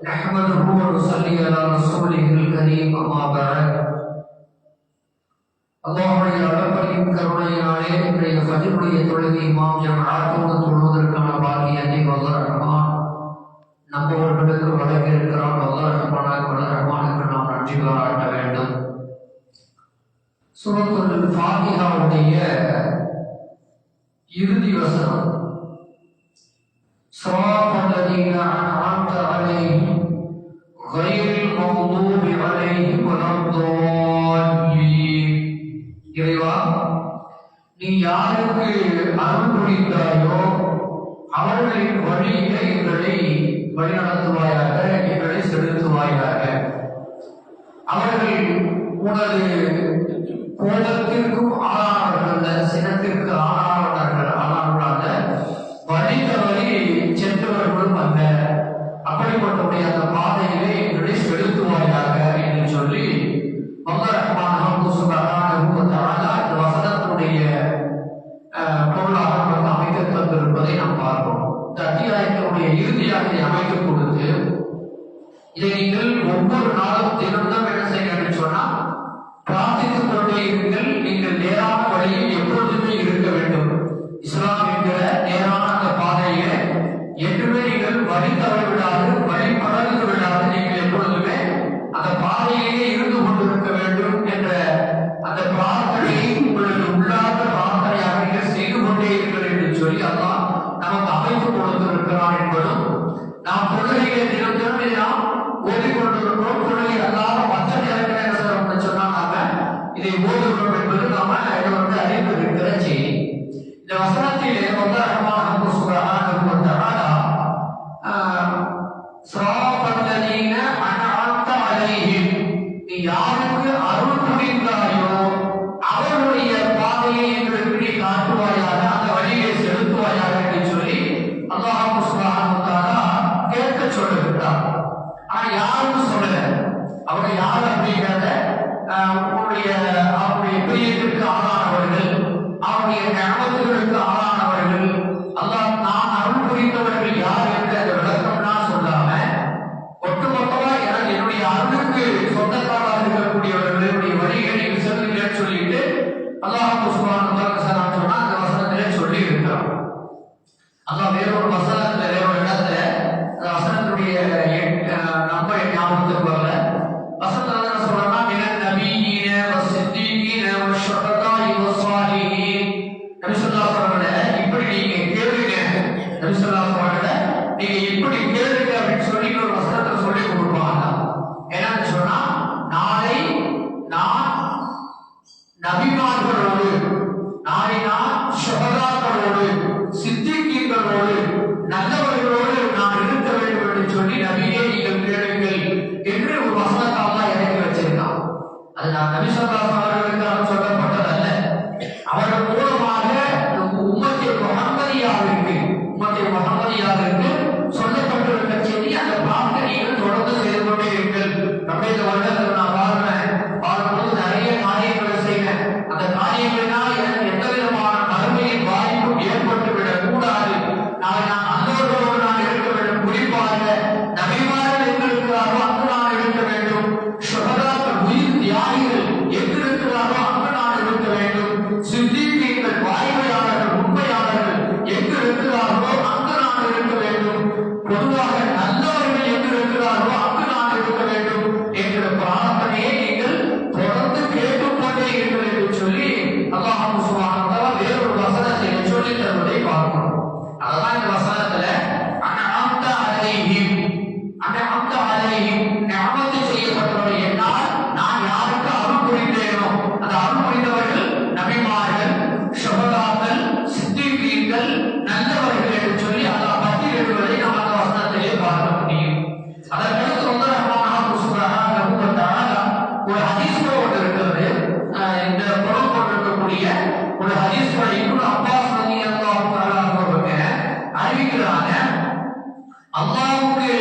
نحمده ونصلي على رسوله الكريم أما بعد அல்லாஹ்வுடைய அளப்பரியும் கருணையினாலே இன்றைய ஃபஜ்ருடைய தொழுகை இமாம் ஜமாஅத்தோடு தொழுவதற்கான பாக்கியத்தை வல்லர் ரஹ்மான் நம்மவர்களுக்கு வழங்கியிருக்கிறான். வல்லர் ரஹ்மானுக்கு நாம் நன்றி பாராட்ட வேண்டும். சூரத்துல் ஃபாத்திஹாவுடைய இறுதி வசனம் ஸிராத்தல் லதீன அன்அம்த அலைஹிம் கய்ரில் மக்தூபி அலைஹிம் வலத்தல்லீன். இறைவா, நீ யாருக்கு அருள் புரிந்தாயோ அவர்களின் வழியிலே எங்களை வழிநடத்துவாயாக, எங்களை செலுத்துவாயாக. அவர்கள் உனது கோபத்திற்கும் ஆளானவர்கள், சினத்திற்கு ஆளானவர்களாக வழி தவறி சென்றவர்களும் அல்ல. அப்படிப்பட்டவுடைய அந்த பாதையிலே எங்களை செலுத்துவாயாக என்று சொல்லி அல்லாஹ் ரஹ்மான் சுப்ஹானஹு வ தஆலா இந்த வசனத்துடைய பொருளாக நமக்கு அமைத்து தந்திருப்பதை நாம் பார்க்கிறோம். இந்த அத்தியாயத்தினுடைய இறுதியாக இதை அமைத்து கொடுத்து இதை நீங்கள் ஒவ்வொரு நாளும் தினம்தான் என்ன செய்யணும்னு சொன்னா பிரார்த்தித்துக் கொண்டே இருங்கள். நீங்கள் நேரான வழியில் எப்பொழுதுமே இருக்க வேண்டும். இஸ்லாம் என்கிற நேரான அந்த பாதையில என்றுமே நீங்கள் வழி தவறி விடாது, வழி பறந்து விடாது, நீங்கள் எப்பொழுதுமே அந்த பாதையிலேயே இருந்து கொண்டிருக்க வேண்டும் என்ற அந்த பிரார்த்தனையை உங்களது உள்ளார்ந்த பிரார்த்தனையாக நீங்கள் செய்து கொண்டே இருக்கிறீர்கள் என்று சொல்லி அல்லாஹ் நமக்கு அமைத்து கொடுத்திருக்கிறான் என்பதும், நாம் தொழுகையை தினம் தினம் இதை நாம் ஓதிக்கொண்டிருக்கிறோம். தொழுகை அல்லாத மற்ற நேரங்களை என்ன செய்யறோம்னு சொன்னா நாம இதை ஓதுகிறோம் என்பது நாம அறிந்திருக்கிற செய்தி. இந்த வசனத்திலே அல்லாஹ் ரஹ்மான் சுப்ஹானஹு வ தஆலா ஸிராத்தல் லதீன அன்அம்த அலைஹிம், நீ யாருக்கு அருள் புரிந்தாயோ அவருடைய பாதையை எங்களுக்கு நீ காட்டுவாயாக, அந்த வழியை செலுத்துவாயாக என்று சொல்லி அல்லாஹ் சுப்ஹானஹு வ தஆலா கேட்க சொல்லுகிறார். ஆனா யாரும் சொல்லல. அவங்க யார் அப்படிங்கிறத அவருடைய பிரியத்திற்கு ஆளானவர்கள், அவருடைய ஞாபகங்களுக்கு ஆளானவர்கள், அல்லாஹ் நான் அருள் புரிந்தவர்கள் யார் என்ற அந்த விளக்கம்லாம் சொல்லாம ஒட்டுமொத்தமா என்னுடைய அருளுக்கு சொந்தக்காராக இருக்கக்கூடியவர்களுடைய வழிகளை நீங்கள் செல்லுங்கன்னு சொல்லிட்டு அல்லாஹ் சுப்ஹானஹு வ தஆலா சொன்னா அந்த வசனத்திலே சொல்லி இருக்கிறார். அல்லாஹ் வேறொரு வசனத்துல வேறொரு இடத்துல அந்த வசனத்துடைய நம்பர் ஞாபகத்துக்கு வரல. வசனத்துல என்ன சொல்றாங்கன்னா மினன் நபியீன வஸ்ஸித்தீகீன வஷ்ஷஹதாஇ வஸ்ஸாலிஹீன். நபி ஸல்லல்லாஹு அலைஹி வஸல்லம் இப்படி நீங்க கேளுங்க, நபி ஸல்லல்லாஹு அலைஹி வஸல்லம் நீங்க இப்படி கேளுங்க அப்படின்னு சொல்லி ஒரு வசனத்தை சொல்லி கொடுப்பாங்க. என்னன்னு சொன்னா நாளை நான் நபிமார்களோடு, நாளை நான் ஷஹதாக்களோடு, சித்திகீன்களோடு, நல்லவர்களோடு நான் இருக்க வேண்டும் என்று சொல்லி நபியே நீங்கள் கேளுங்கள் என்று ஒரு வசனத்தை அல்லாஹ் இறக்கி வச்சிருக்கான். அது நான் நபி ஸல்லல்லாஹு அலைஹி வஸல்லம் சொல்லப்பட்டதல்ல. அவர்கள் மூலமாக உம்மத்தே முஹம்மதியாவிற்கு சொல்லப்பட்டிருக்க செய்தி அந்த பிரார்த்தனைகள் தொடர்ந்து செய்து கொண்டே இருங்கள். நம்முடைய வருடத்தில் நான் வாழும்போது நிறைய காரியங்களை செய்வேன். அந்த காரியங்களினால் எனக்கு எந்த விதமான மறுமையின் வாய்ப்பும் ஏற்பட்டு விடக் கூடாது. நான் நல்லவர்களோடு நான் இருக்க வேண்டும். குறிப்பாக நபிமார்கள் எங்கு இருக்கிறாரோ அங்கு நான் இருக்க வேண்டும். ஷுஹதாக்கள் உயிர் தியாகிகள் எங்கு இருக்கிறாரோ அங்கு நான் இருக்க வேண்டும். சித்தீகீன்கள் வாய்மையாளர்கள் உண்மையாளர்கள் எங்கு இருக்கிறார்களோ அங்கு நான் இருக்க வேண்டும். பொதுவாக நல்லவர்கள் எங்கு இருக்கிறார்களோ அங்கு நான் இருக்க வேண்டும் என்கிற பிரார்த்தனையை நீங்கள் தொடர்ந்து கேட்டுக்கொண்டே இருக்கிறீர்கள் என்று சொல்லி அல்லாஹ் சுப்ஹானஹு வ தஆலா வேறொரு வசனத்தை சொல்லி தருவதை பார்க்கிறோம். அதான் இந்த வசனத்துல அன்அம்த அலைஹிம், அன்அம்த அலைஹிம் நிஅமத்து செய்யப்பட்டவர்கள் என்னால் நான் யாருக்கு அருள் புரிந்தேனோ அந்த அருள் புரிந்தவர்கள் நபிமார்கள், ஷுஹதாக்கள், சித்தீகீன்கள், நல்லவர்கள் என்று சொல்லி அல்லாஹ் பட்டியலிடுவதை நாம் அந்த வசனத்திலே பார்க்க முடியும். அதற்கடுத்து அல்லாஹ் சுப்ஹானஹு வ தஆலா ஒரு ஹதீஸ் ஒன்று இருக்கிறது. இந்த பொருள் கொண்டிருக்கக்கூடிய ஒரு ஹதீஸ் இப்னு அப்பாஸ் ரலியல்லாஹு தஆலா அவர்கள் அறிவிக்கிறாங்க. அல்லாஹ்வுக்கு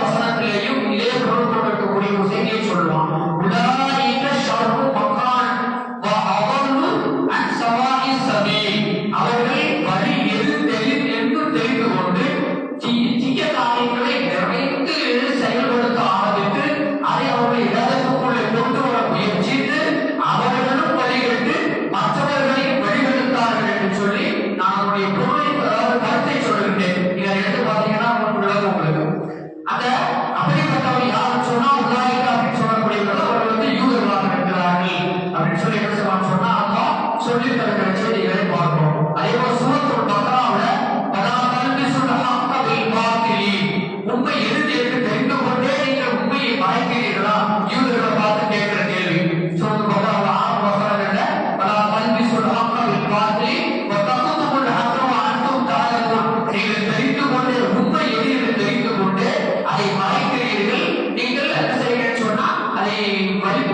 வசனத்திலேயும் இதே பொருள் கொண்டிருக்கக்கூடிய ஒரு செய்தியை சொல்லுவான். உலாயிக ஷர்ரு மகான் வ அவல்லு அன் சவாஇ சபீல். அவர்கள் வழி எது என்று தெரிந்து கொண்டு தீய காரியங்களை நிறைந்து செயல்படுத்த ஆரம்பித்து அதை அவர்கள் இடத்துக்குள்ளே கொண்டு வர முயற்சித்து அவர்களும் வழிகட்டு மற்றவர்களையும் வழிகெடுத்தார்கள் என்று சொல்லி நான் அவருடைய பொருளை கருத்தை சொல்லுகின்றேன். இதை எடுத்து பார்த்தீங்கன்னா விளக்கம் உங்களுக்கு. அந்த அப்படிப்பட்டவர் யாருன்னு சொன்னா உலாயிகா அப்படின்னு சொல்லக்கூடியவர்கள் அவர்கள் வந்து யூதர்களாக இருக்கிறார்கள் அப்படின்னு சொல்லி என்ன செய்வான்னு சொன்னா அல்லாஹ் சொல்லி தருகிற செய்திகளை பார்க்கிறோம். அதே போல சூரத்துல் பக்ராவுல உண்மை எது என்று தெரிந்து கொண்டே நீங்கள் உண்மையை மறைக்கிறீர்களா? யூதர்களை பார்த்து கேட்கிற கேள்வி. சூரத்துல் பக்ராவுல 6 வசனங்கள்ல பலா கல்வி சொல்றாங்க பார்த்து வதகுதுல் ஹக்ர அன்தும் தஅலமுன். நீங்கள் தெரிந்து கொண்டே உண்மை எது என்று தெரிந்து கொண்டே அதை மறைக்கிறீர்கள். நீங்கள் என்ன செய்கிறீங்கன்னு சொன்னா அதை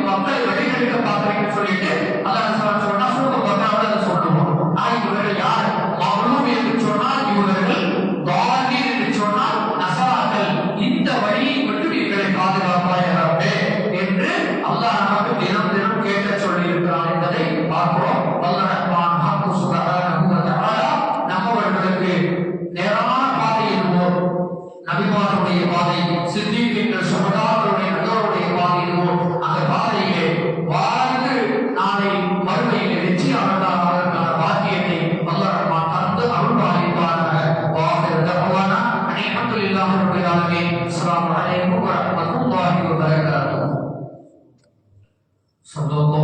மக்களை வழிகெடுக்க பார்க்கிறீங்கன்னு சொல்லிட்டு அல்லாஹ் சொன்னா சூரத்துல் பக்ராவுல அதை சொல்லுவோம். இவர்கள் யார்? மக்லூம் என்று சொன்னால் யூதர்கள், தாலீன் என்று சொன்னால் நஸராக்கள். இந்த வழியை விட்டு எங்களை பாதுகாப்பாயே என்று அல்லாஹ் நமக்கு தினம் தினம் கேட்க சொல்லி இருக்கிறான் என்பதை பார்க்கிறோம். நம்மவர்களுக்கு நேரான பாதை எதுவோம், நபிமாருடைய பாதை, சித்திகீன்கள் சுமதாக்களுடைய நல்லோருடைய பாதை எதுவோம், அந்த பாதையிலே வாழ்ந்து நாளை மறுமையிலே வெற்றியாளர்களாக பாக்கியத்தை அல்லாஹ் தந்து அருள்பாலிப்பார்கள். வாஹிர் தஅவானா அல்ஹம்துலில்லாஹி ரப்பில் ஆலமீன். அஸ்ஸலாமு அலைக்கும் வ ரஹ்மத்துல்லாஹி வ பரகாத்துஹு. ஸல்லல்லாஹு